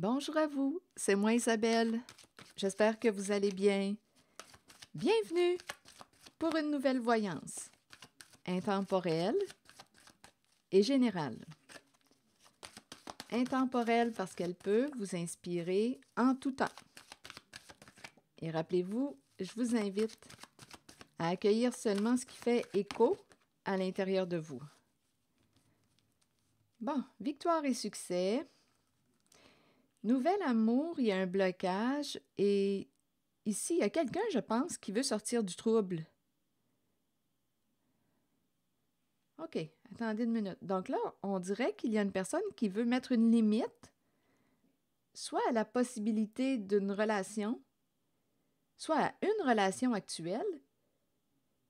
Bonjour à vous, c'est moi Isabelle. J'espère que vous allez bien. Bienvenue pour une nouvelle voyance, intemporelle et générale. Intemporelle parce qu'elle peut vous inspirer en tout temps. Et rappelez-vous, je vous invite à accueillir seulement ce qui fait écho à l'intérieur de vous. Bon, victoire et succès. Nouvel amour, il y a un blocage et ici, il y a quelqu'un, je pense, qui veut sortir du trouble. OK, attendez une minute. Donc là, on dirait qu'il y a une personne qui veut mettre une limite, soit à la possibilité d'une relation, soit à une relation actuelle.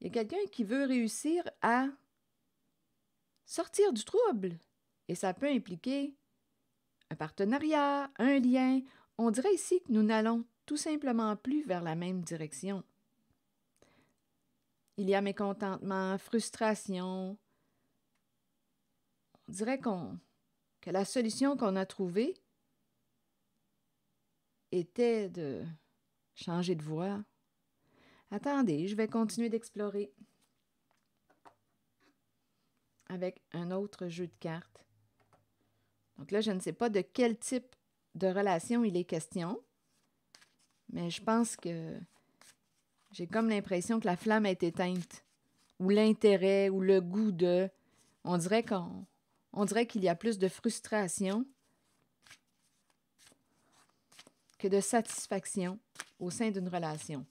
Il y a quelqu'un qui veut réussir à sortir du trouble. Et ça peut impliquer un partenariat, un lien. On dirait ici que nous n'allons tout simplement plus vers la même direction. Il y a mécontentement, frustration. On dirait que la solution qu'on a trouvée était de changer de voie. Attendez, je vais continuer d'explorer avec un autre jeu de cartes. Donc là, je ne sais pas de quel type de relation il est question, mais je pense que j'ai comme l'impression que la flamme est éteinte, ou l'intérêt, ou le goût de... On dirait qu'il y a plus de frustration que de satisfaction au sein d'une relation.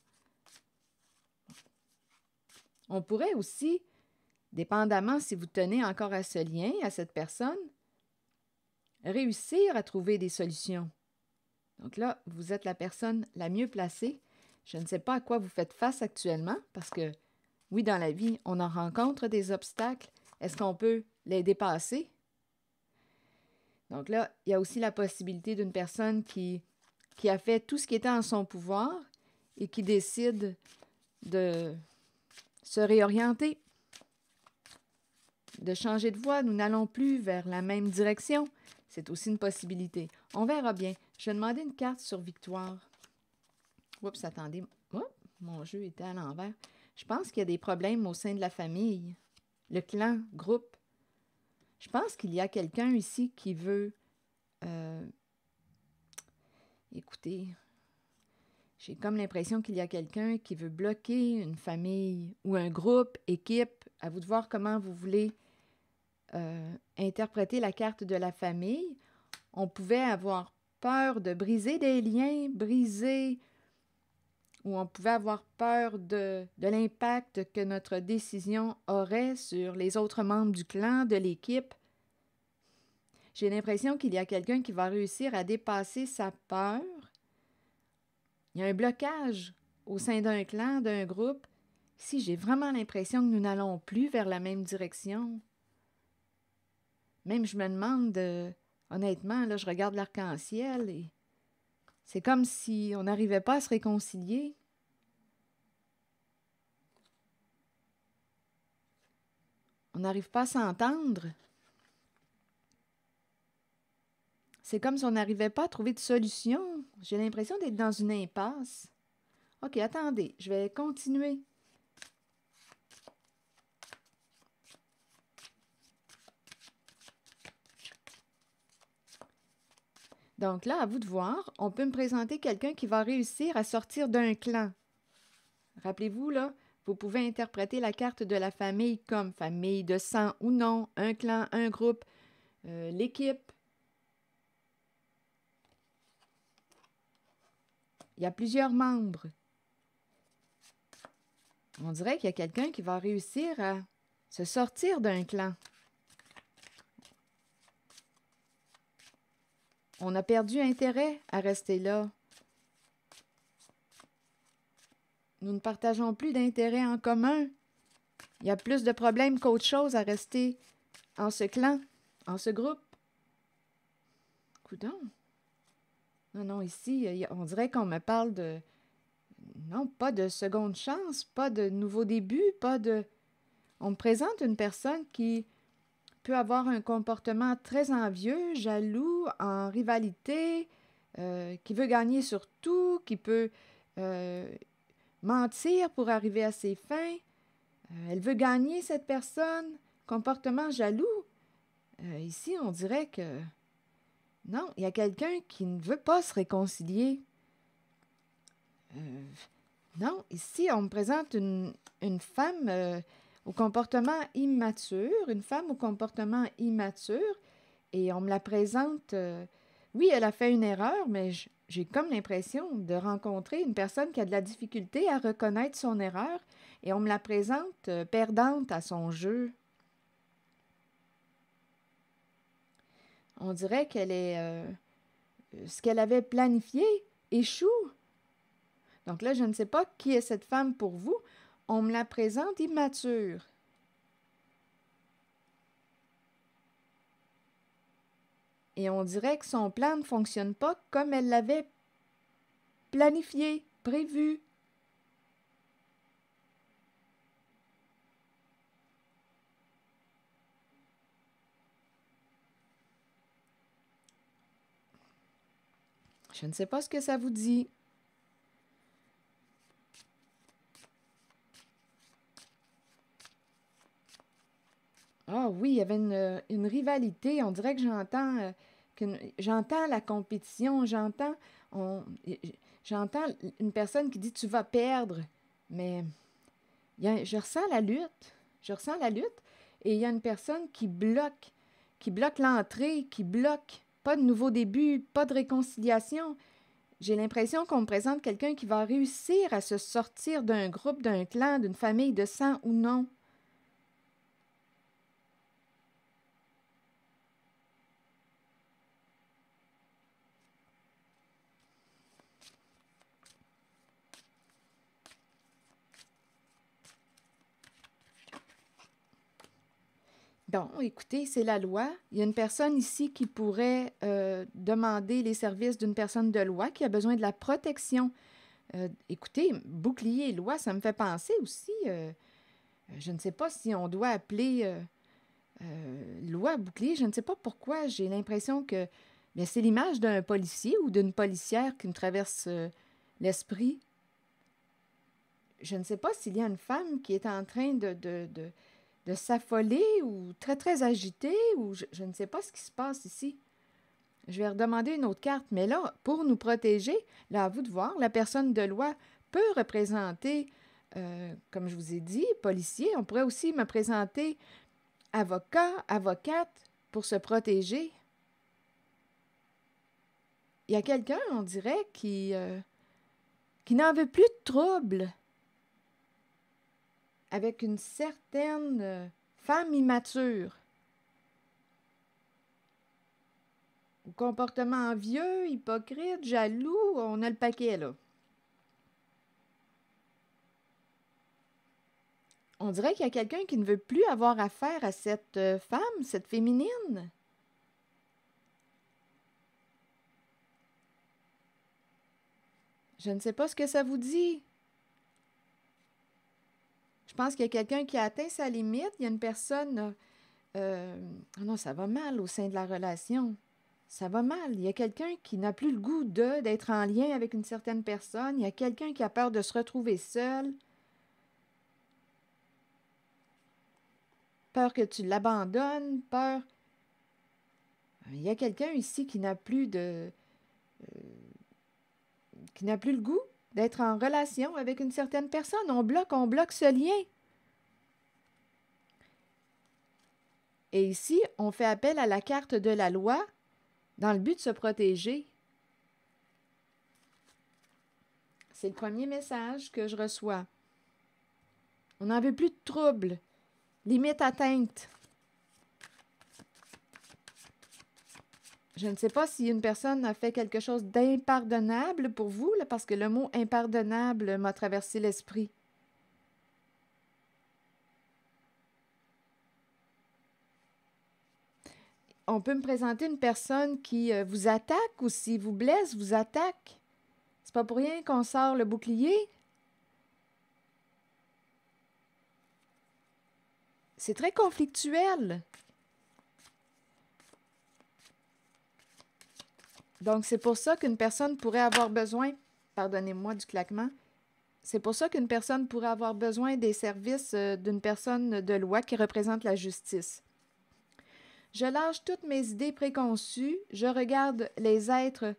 On pourrait aussi, dépendamment si vous tenez encore à ce lien, à cette personne, réussir à trouver des solutions. Donc là, vous êtes la personne la mieux placée. Je ne sais pas à quoi vous faites face actuellement, parce que, oui, dans la vie, on en rencontre des obstacles. Est-ce qu'on peut les dépasser? Donc là, il y a aussi la possibilité d'une personne qui a fait tout ce qui était en son pouvoir et qui décide de se réorienter, de changer de voie. Nous n'allons plus vers la même direction. C'est aussi une possibilité. On verra bien. Je vais demander une carte sur victoire. Oups, attendez. Oh, mon jeu était à l'envers. Je pense qu'il y a des problèmes au sein de la famille. Le clan, groupe. Je pense qu'il y a quelqu'un ici qui veut... Écoutez, j'ai comme l'impression qu'il y a quelqu'un qui veut bloquer une famille ou un groupe, équipe. À vous de voir comment vous voulez interpréter la carte de la famille. On pouvait avoir peur de briser des liens, ou on pouvait avoir peur de l'impact que notre décision aurait sur les autres membres du clan, de l'équipe. J'ai l'impression qu'il y a quelqu'un qui va réussir à dépasser sa peur. Il y a un blocage au sein d'un clan, d'un groupe. Ici, j'ai vraiment l'impression que nous n'allons plus vers la même direction. Même je me demande, honnêtement, là, je regarde l'arc-en-ciel et c'est comme si on n'arrivait pas à se réconcilier. On n'arrive pas à s'entendre. C'est comme si on n'arrivait pas à trouver de solution. J'ai l'impression d'être dans une impasse. OK, attendez, je vais continuer. Donc là, à vous de voir, on peut me présenter quelqu'un qui va réussir à sortir d'un clan. Rappelez-vous, là, vous pouvez interpréter la carte de la famille comme famille de sang ou non, un clan, un groupe, l'équipe. Il y a plusieurs membres. On dirait qu'il y a quelqu'un qui va réussir à se sortir d'un clan. On a perdu intérêt à rester là. Nous ne partageons plus d'intérêts en commun. Il y a plus de problèmes qu'autre chose à rester en ce clan, en ce groupe. Coudonc. Non, ici, on dirait qu'on me parle de... Non, pas de seconde chance, pas de nouveau début, pas de... On me présente une personne qui peut avoir un comportement très envieux, jaloux, en rivalité, qui veut gagner sur tout, qui peut mentir pour arriver à ses fins. Elle veut gagner cette personne. Comportement jaloux. Ici, on dirait que non, il y a quelqu'un qui ne veut pas se réconcilier. Non, ici, on me présente une femme au comportement immature, une femme au comportement immature, et on me la présente. Oui, elle a fait une erreur, mais j'ai comme l'impression de rencontrer une personne qui a de la difficulté à reconnaître son erreur, et on me la présente perdante à son jeu. On dirait qu'elle est. Ce qu'elle avait planifié échoue. Donc là, je ne sais pas qui est cette femme pour vous. On me la présente immature. Et on dirait que son plan ne fonctionne pas comme elle l'avait planifié, prévu. Je ne sais pas ce que ça vous dit. Ah oui, il y avait une rivalité. On dirait que j'entends la compétition, j'entends une personne qui dit tu vas perdre. Mais je ressens la lutte. Je ressens la lutte. Et il y a une personne qui bloque l'entrée, qui bloque pas de nouveau début, pas de réconciliation. J'ai l'impression qu'on me présente quelqu'un qui va réussir à se sortir d'un groupe, d'un clan, d'une famille de sang ou non. Bon, écoutez, c'est la loi. Il y a une personne ici qui pourrait demander les services d'une personne de loi qui a besoin de la protection. Écoutez, bouclier et loi, ça me fait penser aussi, je ne sais pas si on doit appeler loi bouclier, je ne sais pas pourquoi, j'ai l'impression que mais c'est l'image d'un policier ou d'une policière qui me traverse l'esprit. Je ne sais pas s'il y a une femme qui est en train de s'affoler ou très, très agitée ou je ne sais pas ce qui se passe ici. Je vais redemander une autre carte, mais là, pour nous protéger, là, à vous de voir, la personne de loi peut représenter, comme je vous ai dit, policier. On pourrait aussi me présenter avocat, avocate pour se protéger. Il y a quelqu'un, on dirait, qui n'en veut plus de trouble avec une certaine femme immature. Comportement vieux, hypocrite, jaloux, on a le paquet, là. On dirait qu'il y a quelqu'un qui ne veut plus avoir affaire à cette femme, cette féminine. Je ne sais pas ce que ça vous dit. Je pense qu'il y a quelqu'un qui a atteint sa limite. Il y a une personne... oh non, ça va mal au sein de la relation. Ça va mal. Il y a quelqu'un qui n'a plus le goût d'être en lien avec une certaine personne. Il y a quelqu'un qui a peur de se retrouver seul. Peur que tu l'abandonnes. Peur... Il y a quelqu'un ici qui n'a plus qui n'a plus le goût d'être en relation avec une certaine personne. On bloque ce lien. Et ici, on fait appel à la carte de la loi dans le but de se protéger. C'est le premier message que je reçois. On n'en veut plus de troubles. Limite atteinte. Je ne sais pas si une personne a fait quelque chose d'impardonnable pour vous, là, parce que le mot impardonnable m'a traversé l'esprit. On peut me présenter une personne qui vous attaque aussi, vous blesse, vous attaque. C'est pas pour rien qu'on sort le bouclier. C'est très conflictuel. Donc, c'est pour ça qu'une personne pourrait avoir besoin, pardonnez-moi du claquement, c'est pour ça qu'une personne pourrait avoir besoin des services d'une personne de loi qui représente la justice. Je lâche toutes mes idées préconçues, je regarde les êtres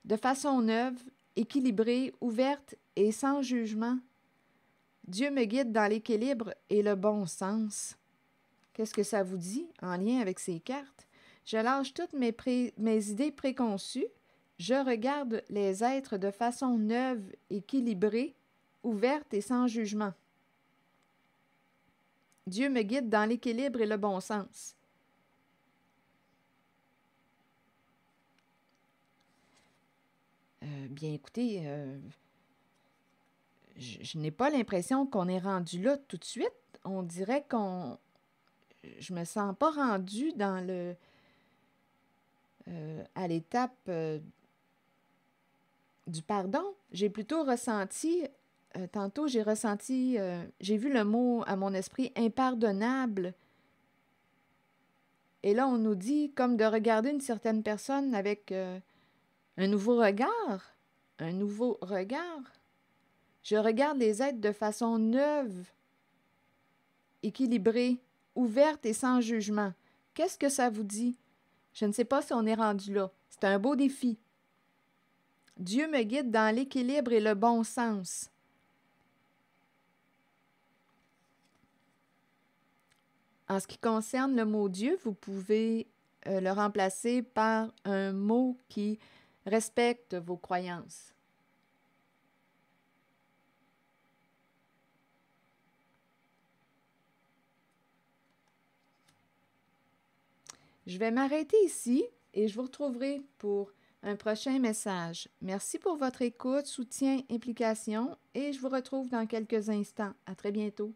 de façon neuve, équilibrée, ouverte et sans jugement. Dieu me guide dans l'équilibre et le bon sens. Qu'est-ce que ça vous dit en lien avec ces cartes? Je lâche toutes mes idées préconçues, je regarde les êtres de façon neuve, équilibrée, ouverte et sans jugement. Dieu me guide dans l'équilibre et le bon sens. Bien écoutez, je n'ai pas l'impression qu'on est rendu là tout de suite. On dirait qu'on... Je me sens pas rendue dans le... à l'étape du pardon. J'ai plutôt ressenti... tantôt, j'ai vu le mot à mon esprit impardonnable. Et là, on nous dit comme de regarder une certaine personne avec un nouveau regard. Un nouveau regard. Je regarde les êtres de façon neuve, équilibrée, ouverte et sans jugement. Qu'est-ce que ça vous dit? Je ne sais pas si on est rendu là. C'est un beau défi. Dieu me guide dans l'équilibre et le bon sens. En ce qui concerne le mot Dieu, vous pouvez le remplacer par un mot qui respecte vos croyances. Je vais m'arrêter ici et je vous retrouverai pour un prochain message. Merci pour votre écoute, soutien, implication et je vous retrouve dans quelques instants. À très bientôt.